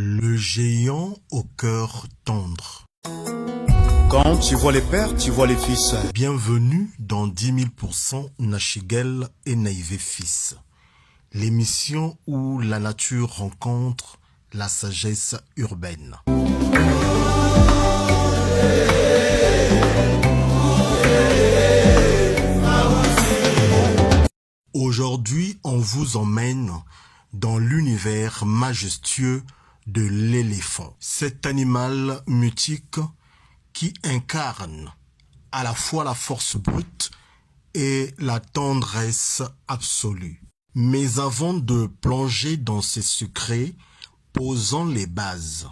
Le géant au cœur tendre. Quand tu vois les pères, tu vois les fils. Bienvenue dans 10 000% Nachigel et Naïvé Fils. L'émission où la nature rencontre la sagesse urbaine. Aujourd'hui, on vous emmène dans l'univers majestueux de l'éléphant. Cet animal mythique qui incarne à la fois la force brute et la tendresse absolue. Mais avant de plonger dans ses secrets, posons les bases.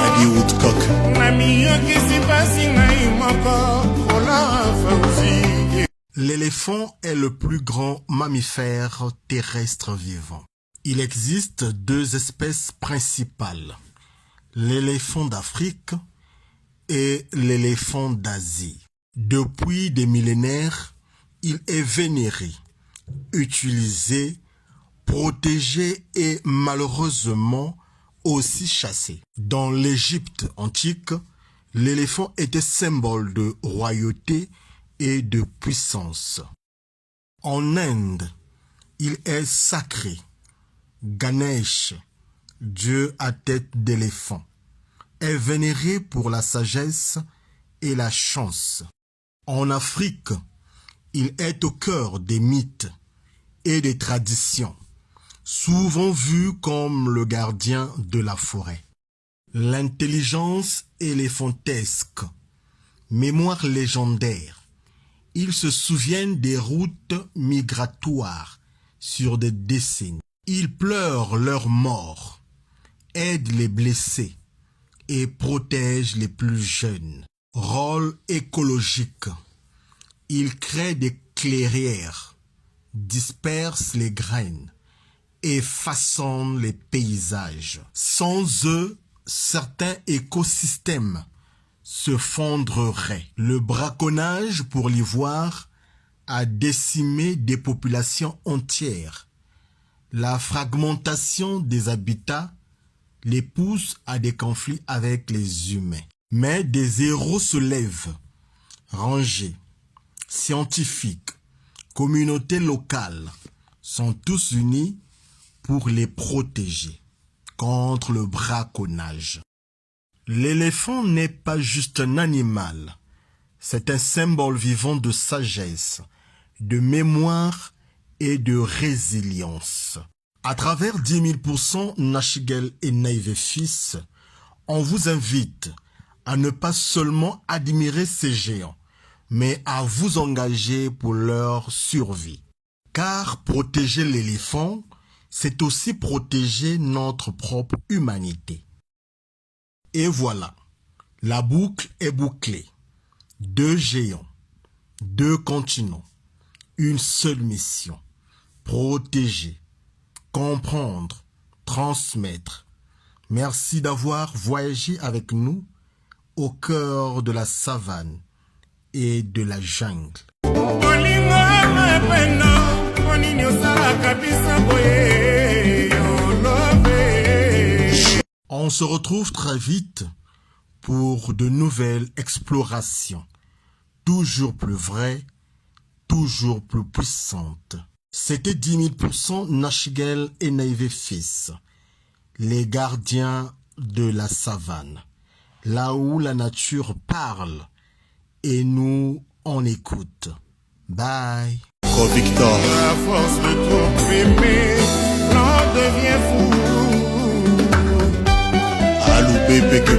Adi Woodcock. L'éléphant est le plus grand mammifère terrestre vivant. Il existe deux espèces principales, l'éléphant d'Afrique et l'éléphant d'Asie. Depuis des millénaires, il est vénéré, utilisé, protégé et malheureusement aussi chassé. Dans l'Égypte antique, l'éléphant était symbole de royauté et de puissance. En Inde, il est sacré. Ganesh, dieu à tête d'éléphant, est vénéré pour la sagesse et la chance. En Afrique, il est au cœur des mythes et des traditions, souvent vu comme le gardien de la forêt. L'intelligence éléphantesque, mémoire légendaire. Ils se souviennent des routes migratoires sur des décennies. Ils pleurent leurs morts, aident les blessés et protègent les plus jeunes. Rôle écologique. Ils créent des clairières, dispersent les graines et façonnent les paysages. Sans eux, certains écosystèmes se fondraient. Le braconnage pour l'ivoire a décimé des populations entières. La fragmentation des habitats les pousse à des conflits avec les humains. Mais des héros se lèvent, rangés, scientifiques, communautés locales, sont tous unis pour les protéger contre le braconnage. L'éléphant n'est pas juste un animal, c'est un symbole vivant de sagesse, de mémoire et de résilience. À travers 10 000% Nachigel et Naïvé Fils, on vous invite à ne pas seulement admirer ces géants, mais à vous engager pour leur survie. Car protéger l'éléphant, c'est aussi protéger notre propre humanité. Et voilà, la boucle est bouclée. Deux géants, deux continents, une seule mission. Protéger, comprendre, transmettre. Merci d'avoir voyagé avec nous au cœur de la savane et de la jungle. On se retrouve très vite pour de nouvelles explorations, toujours plus vraies, toujours plus puissantes. C'était 10 000% Nachigel et Naïvé Fils, les gardiens de la savane, là où la nature parle et nous on écoute. Bye. Victor. À force de trop aimer, l'on devient fou. Alou bébé que